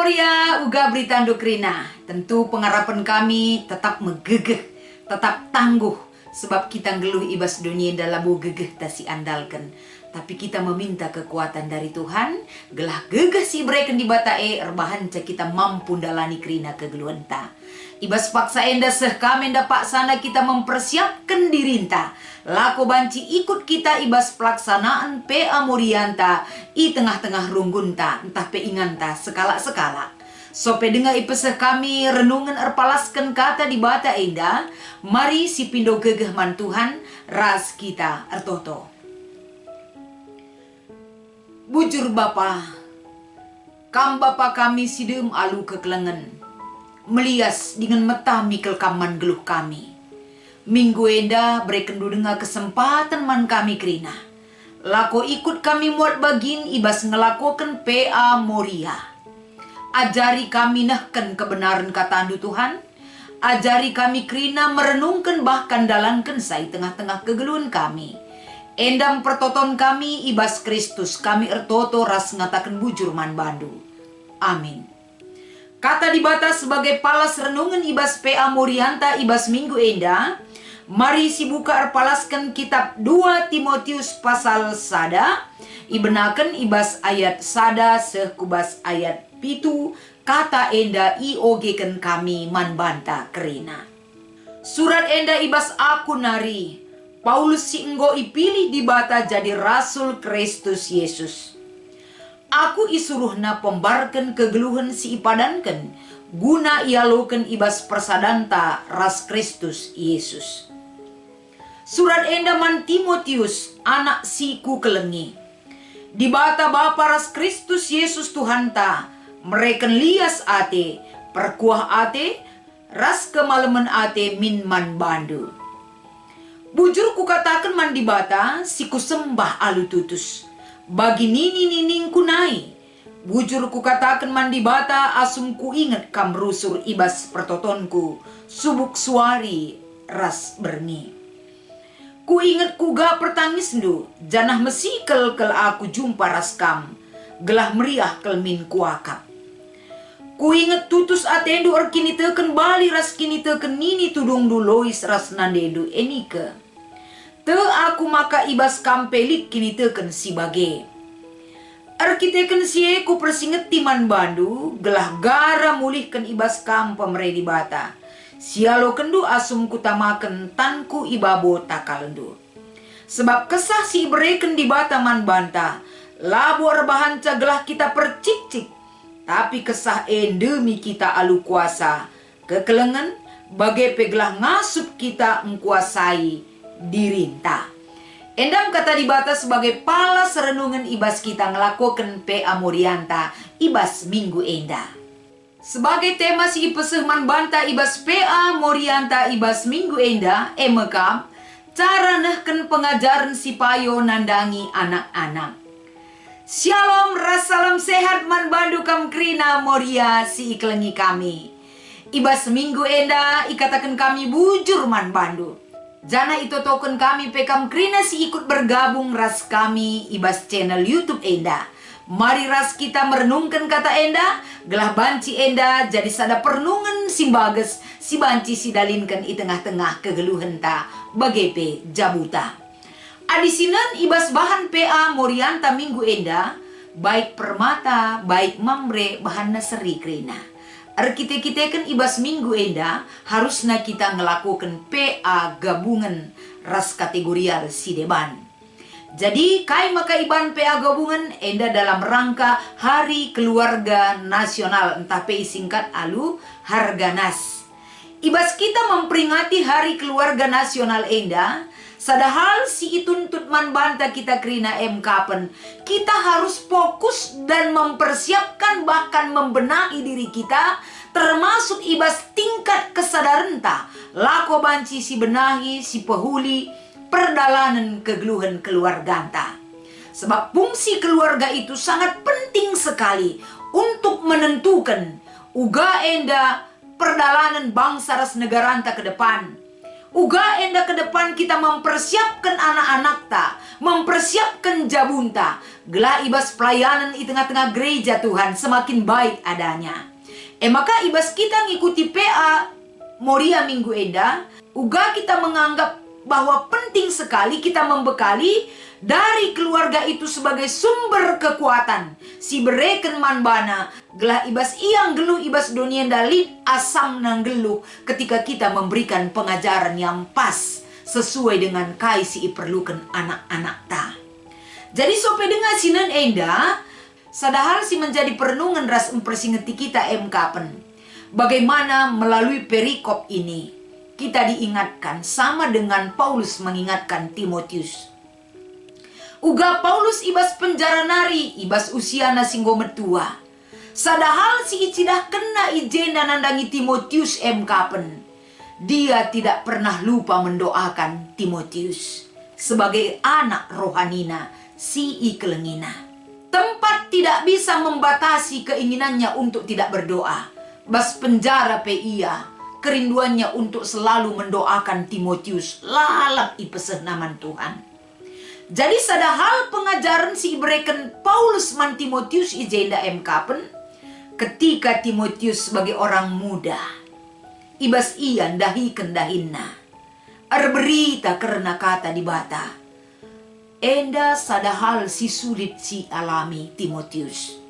Moria uga Britando Krina. Tentu pengharapan kami tetap megegeh, tetap tangguh. Sebab kita ngeluh ibas dunia dalam gegeh tasi andalkan. Tapi kita meminta kekuatan dari Tuhan. Gelah gegeh si breken di batae erbahan ca kita mampu dalani krina kegeluhan ta. Ibas paksa enda seh kami dapat sana kita mempersiapkan dirinta. Lako banci ikut kita ibas pelaksanaan PA Morianta i tengah-tengah runggunta entah peinganta sekala-sekala. Sope dengar ipeseh kami renungan erpalaskan kata di bata enda. Mari si pindo gegeh man Tuhan ras kita ertoto. Bujur Bapa, kam Bapa kami sidem alu kekelengan. Melias dengan mata mikel kaman geluh kami. Minggu enda berekendu dengar kesempatan man kami krina. Lako ikut kami muat bagin ibas ngelakokan PA Moria. Ajari kami nahkan kebenaran kata andu Tuhan. Ajari kami krina merenungkan bahkan dalankan say tengah-tengah kegeluhan kami. Endam pertoton kami ibas Kristus kami ertoto ras ngatakan bujur man bandu. Amin. Kata dibata sebagai palas renungan ibas PA Morianta ibas minggu enda. Mari si buka erpalaskan kitab 2 Timotius pasal sada. Ibenakan ibas ayat sada sekubas ayat pitu. Kata enda iogekan kami man banta kerina. Surat enda ibas aku nari. Paulus si enggo ipilih di bata jadi Rasul Kristus Yesus. Aku isuruhna pembarkan kegeluhan si ipadankan. Guna ialokan ibas persadanta ras Kristus Yesus. Surat enda man Timotius anak siku kelengi. Di bata Bapa ras Kristus Yesus Tuhan ta. Mereka lias ate, perkuah ate, ras kemaleman ate min man bandu. Bujur ku katakan man di bata, si ku sembah alu tutus. Bagi nini-nining ku nai. Bujur ku katakan man di bata, asum ku ingat kam rusur ibas pertotonku. Subuk suari ras berni. Ku ingat ku ga pertangis ndu, janah mesikel kel aku jumpa ras kam. Gelah meriah kel min kuakap. Ku ingat tutus atendu kini teken bali ras kini teken nini tudung dulois ras nandendu enike. Te aku maka ibas kampelik kini teken si bage. Teken si ku persinget timan bandu gelah gara mulihkan ibas kam pemere di bata. Sialo kendu asum kutamaken tanku ibabo takalendu. Sebab kesah si bereken di bata man banta. Labu erbahan gelah kita percik-cik. Tapi kesah endemi kita alu kuasa. Kekelengan bagai pegelah ngasup kita mengkuasai dirinta. Endam kata dibata sebagai palas renungan ibas kita ngelakukan PA Morianta ibas minggu enda. Sebagai tema si ipeseh man banta ibas PA Morianta ibas minggu enda emekam cara nehken pengajaran si payo nandangi anak-anak. Shalom, salam sehat man bandu kam krina Moria si iklengi kami. Ibas minggu enda ikatakan kami bujur man bandu. Jana itu token kami pekam krina si ikut bergabung ras kami ibas channel YouTube enda. Mari ras kita merenungkan kata enda. Gelah banci enda jadi sada pernungan si bages si banci si dalinkan i tengah-tengah kegeluhan ta bagepe jabuta. Adisinan ibas bahan PA Morianta minggu enda, baik permata, baik mamre, bahan naseri krina. Kita-kitakan ibas minggu enda, harusnya kita ngelakukan PA gabungan ras kategorial si deban. Jadi, kai maka iban PA gabungan enda dalam rangka Hari Keluarga Nasional, entah PI singkat alu Harganas. Ibas kita memperingati Hari Keluarga Nasional enda, sadahal si ituntut man banta kita krina kapan. Kita harus fokus dan mempersiapkan bahkan membenahi diri kita. Termasuk ibas tingkat kesadaran ta. Lako banci si benahi, si pehuli, perdalanan kegeluhan keluarga ta. Sebab fungsi keluarga itu sangat penting sekali untuk menentukan uga enda perdalanan bangsa ras negara anta ke depan. Uga enda ke depan kita mempersiapkan anak-anak ta, mempersiapkan jabunta, gelah ibas pelayanan di tengah-tengah gereja Tuhan semakin baik adanya. Maka ibas kita ngikuti PA Moria minggu enda, uga kita menganggap bahwa penting sekali kita membekali dari keluarga itu sebagai sumber kekuatan. Si bereken manbana, gelah ibas iang geluh ibas dunia dalit asam nang geluh ketika kita memberikan pengajaran yang pas sesuai dengan kai si perlukan anak-anak ta. Jadi sope dengan sinan enda, sadahal si menjadi perenungan ras mempersingeti kita kapen. Bagaimana melalui perikop ini kita diingatkan sama dengan Paulus mengingatkan Timotius. Uga Paulus ibas penjara nari, ibas usia na singgo metua. Sadahal si icidah kena ijen dan nandangi Timotius kapen. Dia tidak pernah lupa mendoakan Timotius sebagai anak rohanina si ikelengina. Tempat tidak bisa membatasi keinginannya untuk tidak berdoa. Bas penjara ia, kerinduannya untuk selalu mendoakan Timotius lalap ipeseh naman Tuhan. Jadi sadahal pengajaran si ibreken Paulus man Timotius ijenda kapen ketika Timotius sebagai orang muda ibas ian dahi kendahinna berita karena kata di bata enda sadahal si sulit si alami Timotius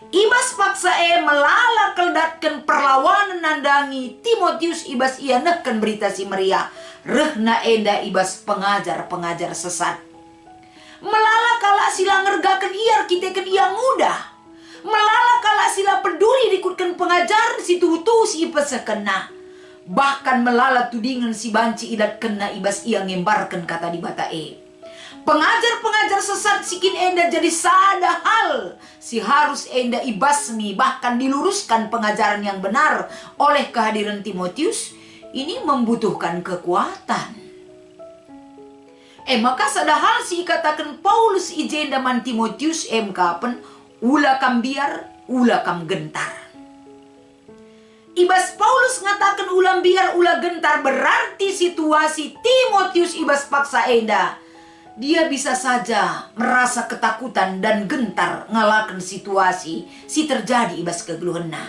ibas paksa melala keldatkan perlawanan nandangi Timotius ibas ia neken berita si Maria rehna enda ibas pengajar sesat. Melala kala sila ngergakan iar kita kan ia muda. Melala kala sila peduli dikutkan pengajaran si tuhu si ipesa kena. Bahkan melala tudingan si banci idat kena ibas ia ngembarkan kata di bata Pengajar-pengajar sesat sikin enda jadi sada hal. Si harus enda ibasmi bahkan diluruskan pengajaran yang benar oleh kehadiran Timotius. Ini membutuhkan kekuatan. Maka sadahal si katakan Paulus ijenda man Timotius kapen ula kam biar ula kam gentar. Ibas Paulus ngatakan ulam biar ula gentar berarti situasi Timotius ibas paksa enda. Dia bisa saja merasa ketakutan dan gentar ngalakan situasi si terjadi ibas kegeluhena.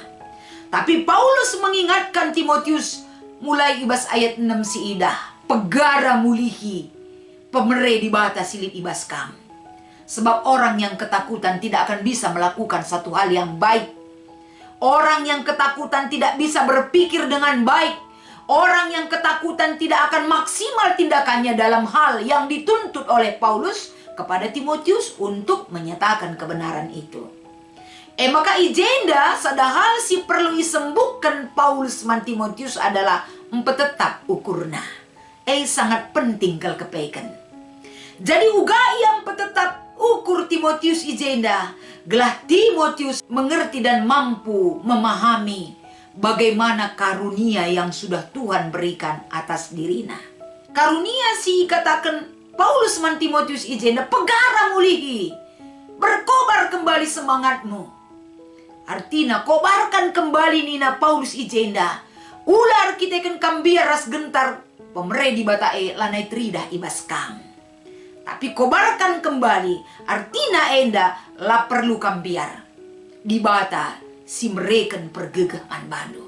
Tapi Paulus mengingatkan Timotius mulai ibas ayat 6 si idah. Pegara mulihi. Pemere di bata silip ibas kam. Sebab orang yang ketakutan tidak akan bisa melakukan satu hal yang baik. Orang yang ketakutan tidak bisa berpikir dengan baik. Orang yang ketakutan tidak akan maksimal tindakannya dalam hal yang dituntut oleh Paulus kepada Timotius untuk menyatakan kebenaran itu. Maka ijenda sadahal si perlu disembuhkan Paulus man Timotius adalah empetetap ukurna. Sangat penting kalau kepaikan. Jadi uga yang petetap ukur Timotius ijenda. Gelah Timotius mengerti dan mampu memahami bagaimana karunia yang sudah Tuhan berikan atas dirinya. Karunia si katakan Paulus man Timotius ijenda pegara mulihi. Berkobar kembali semangatmu. Artinya kobarkan kembali nina Paulus ijenda. Ular kita kan kambiar ras gentar pemere di batae lanai tridah ibas kang. Tapi kobarkan kembali artina enda la perlu kambiar. Di bata si mereken pergegahan bandu.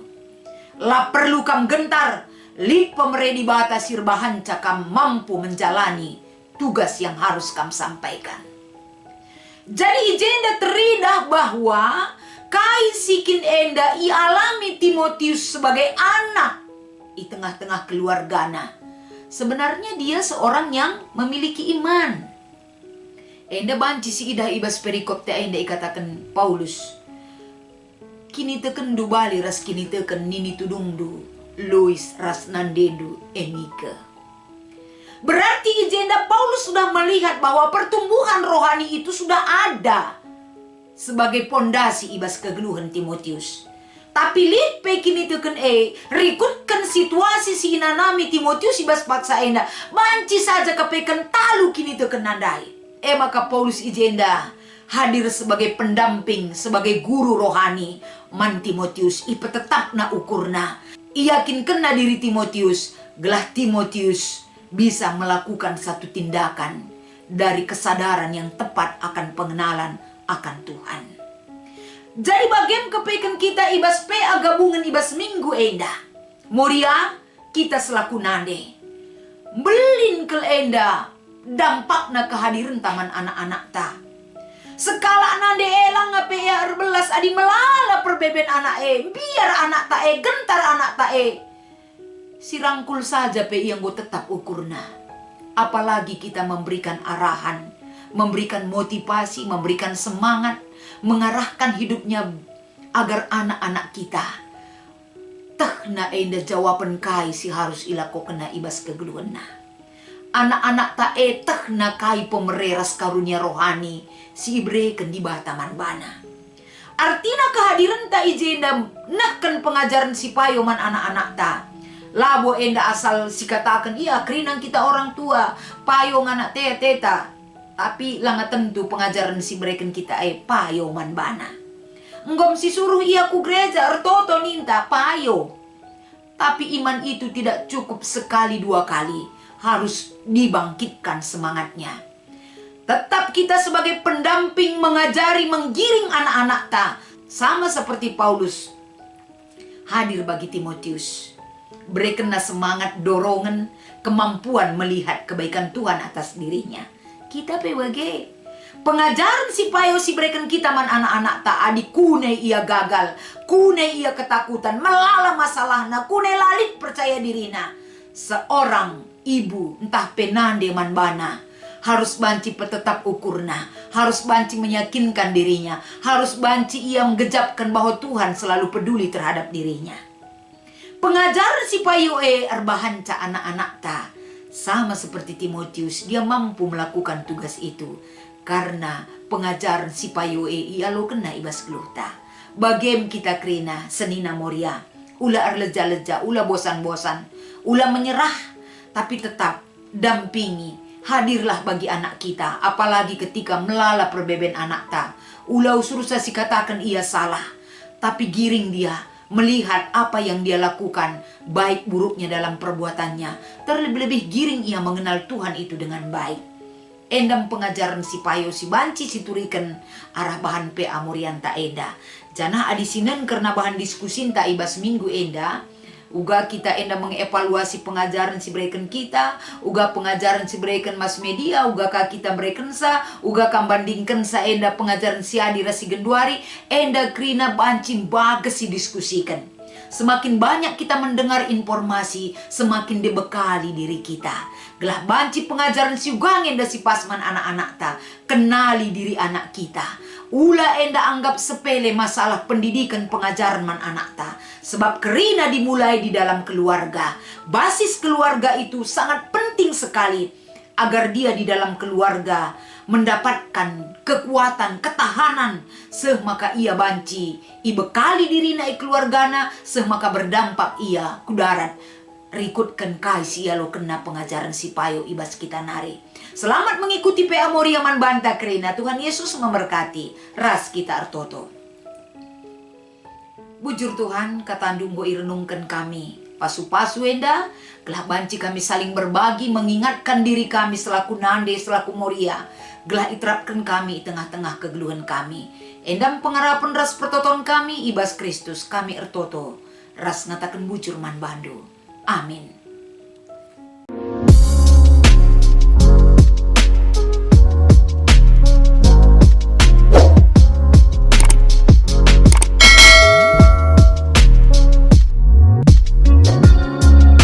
La perlu kam gentar lik pemere di bata sirbahan cakam mampu menjalani tugas yang harus kam sampaikan. Jadi ijenda teridah bahwa kai sikin enda ialami Timotius sebagai anak di tengah-tengah keluargana. Sebenarnya dia seorang yang memiliki iman. Enda banci si idah ibas perikop te enda ikatakan Paulus. Kini teken du bali ras kini teken nini tudungdu. Lois ras nandendu enika. Berarti ijenda Paulus sudah melihat bahwa pertumbuhan rohani itu sudah ada sebagai pondasi ibas kegeluhan Timotius. Tapi lihat kini teken rikutkan situasi si inanami Timotius ibas paksa enda. Banci saja kepekan talu kini teken nandai. Maka Paulus ijenda hadir sebagai pendamping, sebagai guru rohani. Man Timotius ipe tetap na ukurna. Iakin kena diri Timotius, gelah Timotius bisa melakukan satu tindakan dari kesadaran yang tepat akan pengenalan akan Tuhan. Jadi bagian kepeken kita ibas PA gabungan ibas minggu endah. Moria kita selaku nande. Belin kel enda dampakna kehadiran taman anak-anak ta. Sekala nande elang ngape ya erbelas adi melala perbeben anak biar anak ta gentar anak ta sirangkul saja pe yang gue tetap ukurna. Apalagi kita memberikan arahan, memberikan motivasi, memberikan semangat, mengarahkan hidupnya agar anak-anak kita na enda jawaban kai si harus ilako kena ibas kegeluana. Anak-anak ta na kai pemereras karunia rohani si ibreken di bataman bana. Artinya kehadiran ta ijenda nahkan pengajaran si payoman anak-anak ta. Labo enda asal si katakan iya kerinang kita orang tua payong anak teta. Tapi langa tentu pengajaran si breken kita payoman bana. Enggom si suruh iya ku gereja ertoto ninta payo. Tapi iman itu tidak cukup sekali dua kali. Harus dibangkitkan semangatnya. Tetap kita sebagai pendamping mengajari, menggiring anak-anak ta. Sama seperti Paulus hadir bagi Timotius. Berikanlah semangat, dorongan, kemampuan melihat kebaikan Tuhan atas dirinya. Kita PWG. Pengajaran si payo si berikan kita man anak-anak ta adi kune ia gagal. Kune ia ketakutan. Melala masalahna. Kune lalit percaya dirina. Seorang ibu entah penande man bana. Harus banci petetap ukurna. Harus banci meyakinkan dirinya. Harus banci ia menggejapkan bahwa Tuhan selalu peduli terhadap dirinya. Pengajaran si payo erbahan ca anak-anak ta. Sama seperti Timotius, dia mampu melakukan tugas itu. Karena pengajaran si payo ia lo kena ibas geluhta. Bagem kita krina senina moria. Ula arleja-leja, ula bosan-bosan. Ula menyerah, tapi tetap dampingi. Hadirlah bagi anak kita. Apalagi ketika melala perbeben anak ta. Ula usurusa si katakan ia salah. Tapi giring dia. Melihat apa yang dia lakukan, baik buruknya dalam perbuatannya. Terlebih-lebih giring ia mengenal Tuhan itu dengan baik. Endam pengajaran si payo si banci si turikan arah bahan pe amurian ta enda. Janah adisinen karena bahan diskusin ta ibas minggu enda. Uga kita enda mengevaluasi pengajaran si berikan kita. Uga pengajaran si berikan mas media. Uga ka kita berikan sa. Uga kam bandingkan sa enda pengajaran si adira si genduari. Enda krina bancin bagus si diskusikan. Semakin banyak kita mendengar informasi, semakin dibekali diri kita. Gelah banci pengajaran si ugang enda si pasman anak-anak ta. Kenali diri anak kita. Ula enda anggap sepele masalah pendidikan pengajaran man anak ta. Sebab kerina dimulai di dalam keluarga. Basis keluarga itu sangat penting sekali. Agar dia di dalam keluarga mendapatkan kekuatan, ketahanan. Maka ia banci, ibekali dirina keluargana, maka berdampak ia kudarat. Rikutkan kai si lo kena pengajaran si payo ibas kita nari. Selamat mengikuti PA Moriaman Banta Kerina. Tuhan Yesus memberkati. Ras kita artoto. Bujur Tuhan, katandung bo irenungkan kami. Pasu-pasu enda, gelah banci kami saling berbagi, mengingatkan diri kami selaku nande, selaku moria. Gelah iterapkan kami tengah-tengah kegeluhan kami. Endam pengarapan ras pertoton kami, ibas Kristus kami ertoto. Ras ngatakan bujur man bandu. Amin.